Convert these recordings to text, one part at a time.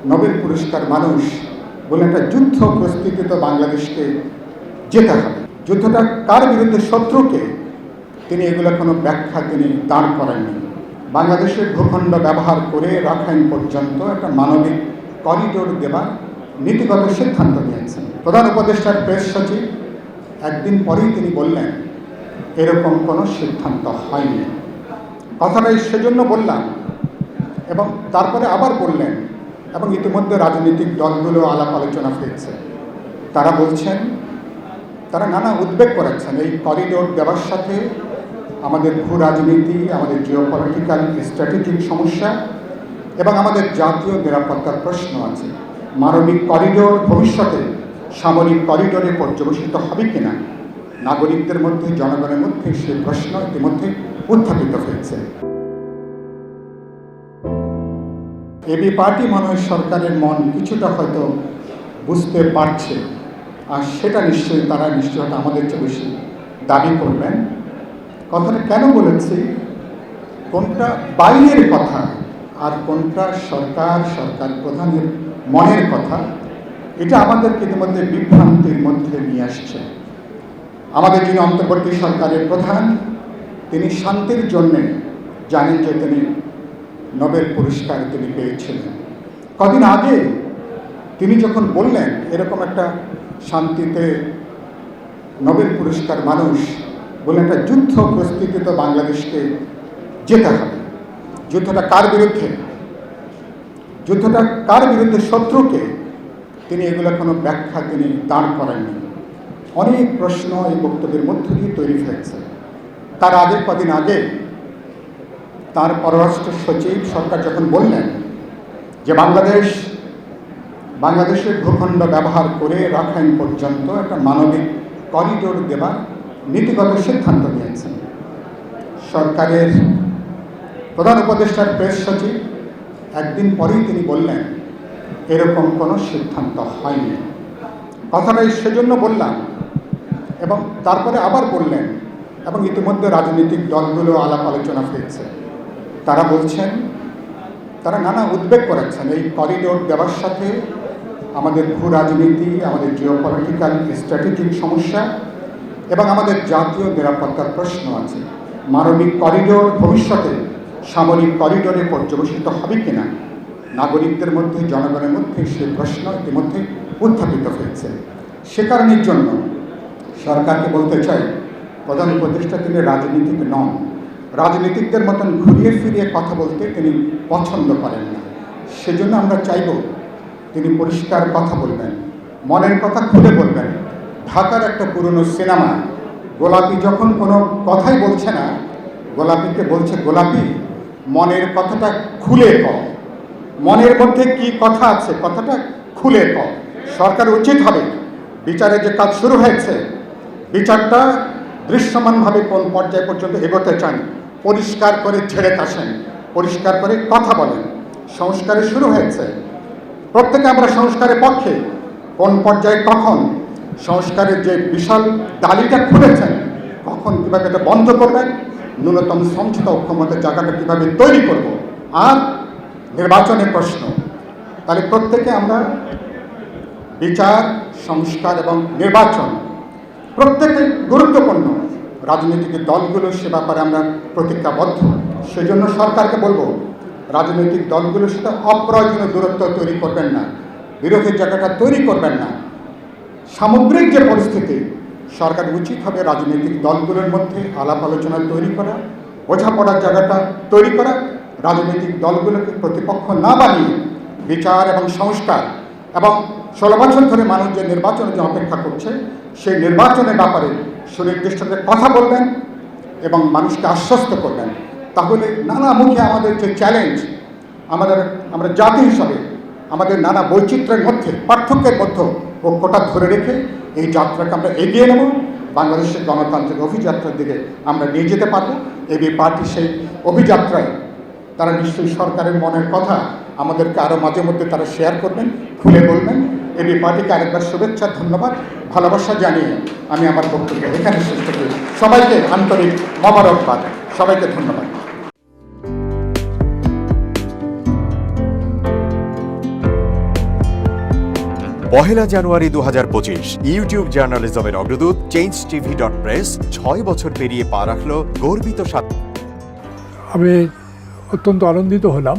Nobel পুরস্কার মানুষ বলে একটা যুদ্ধ প্রস্তুতিত বাংলাদেশকে যেতে হবে। যুদ্ধটা কার বিরুদ্ধে, শত্রুকে, তিনি এগুলো কোনো ব্যাখ্যা তিনি দাঁড় করেননি। বাংলাদেশের ভূখণ্ড ব্যবহার করে রাখাইন পর্যন্ত একটা মানবিক করিডোর দেবার নীতিগত সিদ্ধান্ত নিয়েছেন। প্রধান উপদেষ্টার প্রেস সচিব একদিন পরেই তিনি বললেন এরকম কোনো সিদ্ধান্ত হয়নি। কথাটাই সেজন্য বললাম এবং তারপরে আবার বললেন, এবং ইতিমধ্যে রাজনৈতিক দলগুলো আলাপ আলোচনা হয়েছে। তারা বলছেন, তারা নানা উদ্বেগ করেছেন এই করিডোর দেওয়ার সাথে আমাদের ভূ রাজনীতি, আমাদের জিওপলিটিক্যাল স্ট্র্যাটেজিক সমস্যা এবং আমাদের জাতীয় নিরাপত্তার প্রশ্ন আছে। মানবিক করিডোর ভবিষ্যতে সামরিক করিডোরে পর্যবেসিত হবে কিনা, নাগরিকদের মধ্যে, জনগণের মধ্যে সেই প্রশ্ন ইতিমধ্যে উত্থাপিত হয়েছে। এবি পার্টি মনে হয় সরকারের মন কিছুটা হয়তো বুঝতে পারছে, আর সেটা নিশ্চয়ই তারা নিশ্চয়ই আমাদের চেয়ে বেশি দাবি করবেন। কথাটা কেন বলেছি, কোনটা বাইরের কথা আর কোনটা সরকার প্রধানের মনের কথা, এটা আমাদেরকে ইতিমধ্যে বিভ্রান্তির মধ্যে নিয়ে আসছে। আমাদের যিনি অন্তর্বর্তী সরকারের প্রধান, তিনি শান্তির জন্যে জানেন যে তিনি নোবেল পুরস্কার তিনি পেয়েছিলেন। কদিন আগে তিনি যখন বললেন এরকম একটা শান্তিতে নোবেল পুরস্কার মানুষ বলে একটা যুদ্ধ প্রস্তুতিত বাংলাদেশকে যেতে হবে। যুদ্ধটা কার বিরুদ্ধে, শত্রুকে, তিনি এগুলো কোনো ব্যাখ্যা তিনি দাঁড় করেননি। অনেক প্রশ্ন এই বক্তব্যের মধ্য দিয়ে তৈরি হয়েছে। তার আগের কদিন আগে তার পররাষ্ট্র সচিব সরকার যখন বললেন যে বাংলাদেশের ভূখণ্ড ব্যবহার করে রাখাইন পর্যন্ত একটা মানবিক করিডোর দেবার নীতিগত সিদ্ধান্ত নিয়েছেন। সরকারের প্রধান উপদেষ্টার প্রেস সচিব একদিন পরেই তিনি বললেন এরকম কোনো সিদ্ধান্ত হয়নি। কথাটাই সেজন্য বললাম এবং তারপরে আবার বললেন, এবং ইতিমধ্যে রাজনৈতিক দলগুলো আলাপ আলোচনা হয়েছে। তারা বলছেন, তারা নানা উদ্বেগ করেছেন এই করিডোর দেওয়ার সাথে আমাদের ভূ রাজনীতি, আমাদের জিওপলিটিক্যাল স্ট্র্যাটেজিক সমস্যা এবং আমাদের জাতীয় নিরাপত্তার প্রশ্ন আছে। মানবিক করিডোর ভবিষ্যতে সামরিক করিডোরে পর্যবেসিত হবে কিনা, নাগরিকদের মধ্যে, জনগণের মধ্যে সেই প্রশ্ন ইতিমধ্যে উত্থাপিত হয়েছে। সে কারণের জন্য সরকারকে বলতে চাই, প্রধান উপদেষ্টা তিনি রাজনীতিক নন। রাজনীতিকদের মতন ঘুরিয়ে ফিরিয়ে কথা বলতে তিনি পছন্দ করেন না। সেজন্য আমরা চাইব তিনি পরিষ্কার কথা বলবেন, মনের কথা খুলে বলবেন। ঢাকার একটা পুরনো সিনেমা, গোলাপি যখন কোনো কথাই বলছে না, গোলাপিকে বলছে, গোলাপি মনের কথাটা খুলে কও, মনের মধ্যে কি কথা আছে কথাটা খুলে কও। সরকার উচিত হবে, বিচারের যে কাজ শুরু হয়েছে, বিচারটা দৃশ্যমানভাবে কোন পর্যায় পর্যন্ত এগোতে চান পরিষ্কার করে ঝেড়ে কাশেন, পরিষ্কার করে কথা বলেন। সংস্কারে শুরু হয়েছে, প্রত্যেকে আমরা সংস্কারের পক্ষে। কোন পর্যায়ে কখন সংস্কারের যে বিশাল ডালিটা খুলেছেন, কখন কীভাবে এটা বন্ধ করবেন, ন্যূনতম সমঝোতা ঐক্যমতের জায়গাটা কীভাবে তৈরি করব, আর নির্বাচনের প্রশ্ন। তাহলে প্রত্যেকে আমরা বিচার, সংস্কার এবং নির্বাচন প্রত্যেকে গুরুত্বপূর্ণ। রাজনৈতিক দলগুলো সে ব্যাপারে আমরা প্রতিজ্ঞাবদ্ধ। সেজন্য সরকারকে বলবো, রাজনৈতিক দলগুলোর সাথে অপ্রয়োজনীয় দূরত্ব তৈরি করবেন না, বিরোধের জায়গাটা তৈরি করবেন না। সামগ্রিক যে পরিস্থিতি, সরকার উচিত হবে রাজনৈতিক দলগুলোর মধ্যে আলাপ আলোচনা তৈরি করা, বোঝাপড়ার জায়গাটা তৈরি করা, রাজনৈতিক দলগুলোকে প্রতিপক্ষ না বানিয়ে বিচার এবং সংস্কার এবং 16 বছর ধরে মানুষ যে নির্বাচনের যে অপেক্ষা করছে, সেই নির্বাচনের ব্যাপারে সুনির্দিষ্টভাবে কথা বলবেন এবং মানুষকে আশ্বস্ত করবেন। তাহলে নানা মুখে আমাদের যে চ্যালেঞ্জ, আমরা জাতি হিসাবে আমাদের নানা বৈচিত্র্যের মধ্যে, পার্থক্যের মধ্যে ঐক্যটা ধরে রেখে এই যাত্রাকে আমরা এগিয়ে নেব, বাংলাদেশের গণতান্ত্রিক অভিযাত্রার দিকে আমরা নিয়ে যেতে পারব। এবি পার্টি সেই অভিযাত্রায় তারা নিশ্চয়ই সরকারের মনের কথা আমাদেরকে আরও মাঝে মধ্যে তারা শেয়ার করবেন, খুলে বলবেন। এবি পার্টিকে আরেকবার শুভেচ্ছা, ধন্যবাদ, ভালোবাসা জানিয়ে আমি আমার বক্তব্য এখানে শেষ করি। সবাইকে আন্তরিক মোবারকবাদ, সবাইকে ধন্যবাদ। 1 জানুয়ারি 2025 ইউটিউব জার্নালিজমের অগ্রদূত changetv.press 6 বছর পেরিয়ে পা রাখল গর্বিত আমি অত্যন্ত আনন্দিত হলাম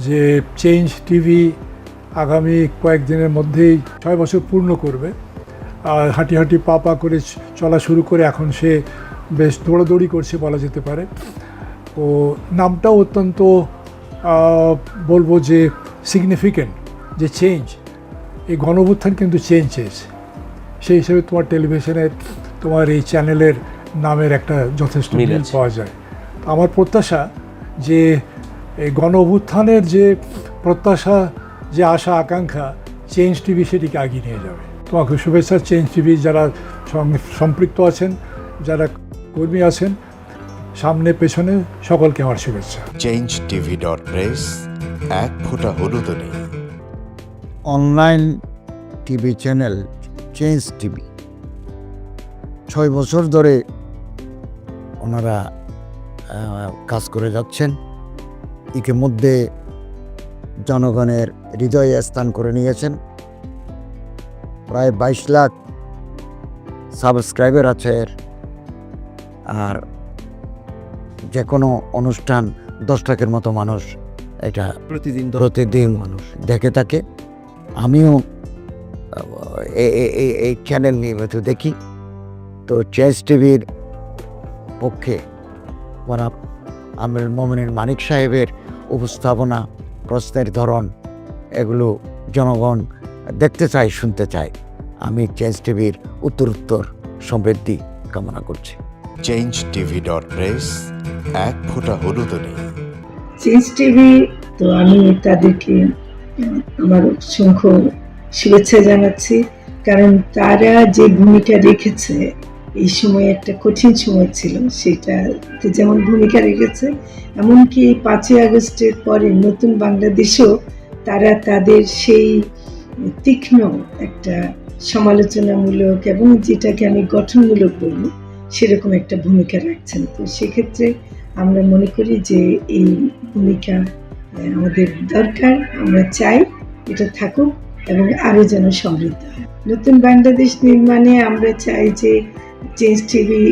যে চেঞ্জ টিভি আগামী কয়েকদিনের মধ্যেই 6 বছর পূর্ণ করবে। আর হাঁটি হাঁটি পা পা করে চলা শুরু করে এখন সে বেশ দৌড়াদৌড়ি করছে বলা যেতে পারে। ও নামটাও অত্যন্ত বলবো যে সিগনিফিক্যান্ট, যে চেঞ্জ, এই গণঅভ্যুত্থান কিন্তু চেঞ্জ চেয়েছে। সেই হিসেবে তোমার টেলিভিশনের, তোমার এই চ্যানেলের নামের একটা যথেষ্ট মিল পাওয়া যায়। আমার প্রত্যাশা যে এই গণঅভ্যুত্থানের যে প্রত্যাশা, যে আশা আকাঙ্ক্ষা, চেঞ্জ টিভি সেটিকে এগিয়ে নিয়ে যাবে। তোমাকে শুভেচ্ছা চেঞ্জ টিভি যারা সম্পৃক্ত আছেন, যারা কর্মী আছেন, সামনে পেছনে সকলকে আমার শুভেচ্ছা। changetv.press এক ফোঁটা হলুদও নেই। Online TV channel change TV 6 বছর ধরে ওনারা কাজ করে যাচ্ছেন। ইতিমধ্যে জনগণের হৃদয়ে স্থান করে নিয়েছেন। প্রায় 22 লাখ সাবস্ক্রাইবার আছে। আর যে কোনো অনুষ্ঠান 10 লাখের মতো মানুষ এটা প্রতিদিন মানুষ দেখে থাকে। আমিও এই চ্যানেল নিয়মিত দেখি। তো চেঞ্জ টিভির পক্ষে আমিরুল মোমিনীন মানিক সাহেবের উপস্থাপনা, প্রশ্নের ধরন, এগুলো জনগণ দেখতে চায়, শুনতে চায়। আমি চেঞ্জ টিভির উত্তরোত্তর সমৃদ্ধি কামনা করছি। changetv.press এক ফোঁটা হলুদও নেই। চেঞ্জ টিভি, তো আমি তাদেরকে আমার অসংখ্য শুভেচ্ছা জানাচ্ছি, কারণ তারা যে ভূমিকা রেখেছে এই সময়, একটা কঠিন সময় ছিল, সেটাতে যেমন ভূমিকা রেখেছে, এমনকি 5ই আগস্টের পরে নতুন বাংলাদেশেও তারা তাদের সেই তীক্ষ্ণ একটা সমালোচনামূলক এবং যেটাকে আমি গঠনমূলক বলব সেরকম একটা ভূমিকা রাখছেন। তো সেক্ষেত্রে আমরা মনে করি যে এই ভূমিকা আমাদের দরকার, আমরা চাই এটা থাকুক এবং আরও যেন সমৃদ্ধ হয়। নতুন বাংলাদেশ নির্মাণে আমরা চাই যে চেঞ্জ টিভি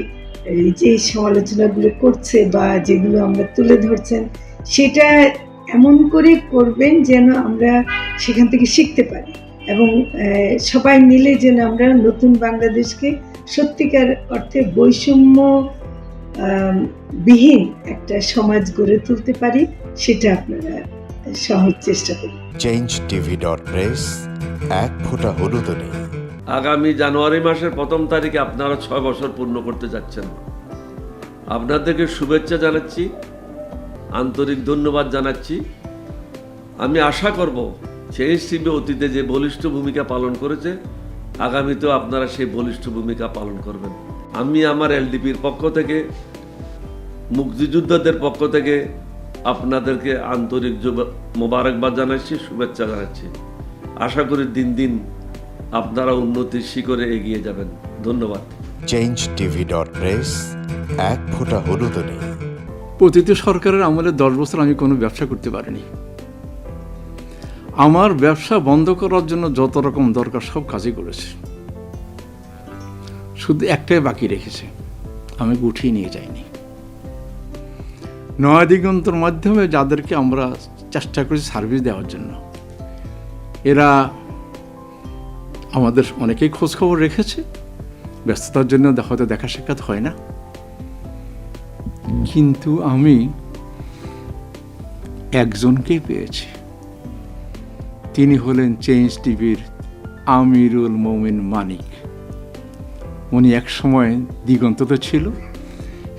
যে সমালোচনাগুলো করছে বা যেগুলো আমরা তুলে ধরছেন, সেটা এমন করে করবেন যেন আমরা সেখান থেকে শিখতে পারি এবং সবাই মিলে যেন আমরা নতুন বাংলাদেশকে সত্যিকার অর্থে বৈষম্য বিহীন একটা সমাজ গড়ে তুলতে পারি, সেটা আপনারা সহজ চেষ্টা করুন। changetv.press এক ফোঁটা হলুদও নেই। আগামী জানুয়ারি মাসের 1 তারিখে আপনারা 6 বছর পূর্ণ করতে যাচ্ছেন। আপনাদেরকে শুভেচ্ছা জানাচ্ছি, আন্তরিক ধন্যবাদ জানাচ্ছি। আমি আশা করব চেঞ্জ টিভি অতীতে যে বলিষ্ঠ ভূমিকা পালন করেছে, আগামীতেও আপনারা সেই বলিষ্ঠ ভূমিকা পালন করবেন। আমি আমার এলডিপির পক্ষ থেকে, মুক্তিযোদ্ধাদের পক্ষ থেকে আপনাদেরকে আন্তরিক মোবারকবাদ জানাচ্ছি, শুভেচ্ছা জানাচ্ছি। আশা করি দিন দিন আপনারা উন্নতির শিখরে এগিয়ে যাবেন। ধন্যবাদ। changetv.press এক ফোঁটা হলুদও নেই। অতীত সরকারের আমলে 10 বছর আমি কোনো ব্যবসা করতে পারিনি। আমার ব্যবসা বন্ধ করার জন্য যত রকম দরকার সব কাজই করেছে, শুধু একটাই বাকি রেখেছে, আমি গুটিয়ে নিয়ে যাইনি। নয়া দিগন্তর মাধ্যমে যাদেরকে আমরা চেষ্টা করেছি সার্ভিস দেওয়ার জন্য, এরা আমাদের অনেকেই খোঁজখবর রেখেছে। ব্যস্ততার জন্য হয়তো দেখা সাক্ষাৎ হয় না, কিন্তু আমি একজনকেই পেয়েছি। তিনি হলেন চেঞ্জ টিভির আমিরুল মোমিন মানিক। উনি এক সময় দিগন্ততে ছিল,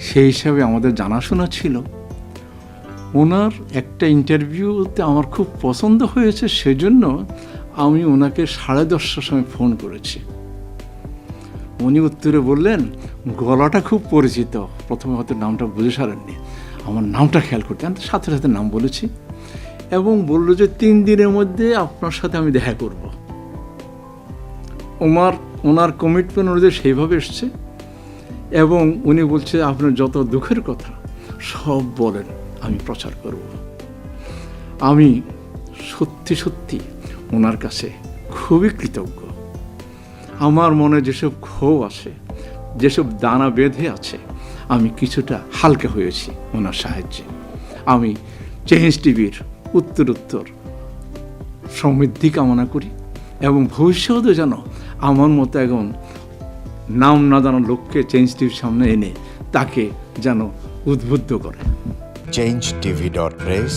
সেই হিসাবে আমাদের জানাশোনা ছিল। ওনার একটা ইন্টারভিউতে আমার খুব পছন্দ হয়েছে, সেজন্য আমি ওনাকে 10:30টার সময় ফোন করেছি। উনি উত্তরে বললেন, গলাটা খুব পরিচিত। প্রথমে হয়তো নামটা বুঝে সারেননি, আমার নামটা খেয়াল করতে, আমি সাথে সাথে নাম বলেছি এবং বলল যে 3 দিনের মধ্যে আপনার সাথে আমি দেখা করব। ওনার কমিটমেন্ট অনুযায়ী সেইভাবে এসছে এবং উনি বলছে আপনার যত দুঃখের কথা সব বলেন, আমি প্রচার করব। আমি সত্যি সত্যি ওনার কাছে খুবই কৃতজ্ঞ। আমার মনে যেসব ক্ষোভ আছে, যেসব দানা বেঁধে আছে, আমি কিছুটা হালকা হয়েছি ওনার সাহায্যে। আমি চেঞ্জ টিভির উত্তরোত্তর সমৃদ্ধি কামনা করি এবং ভবিষ্যতে যেন আমার মতো একজন নাম না জানা লোককে চেঞ্জ টিভির সামনে এনে তাকে যেন উদ্বুদ্ধ করে। changeTV.press,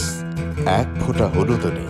এক ফোঁটা হলুদ নেই।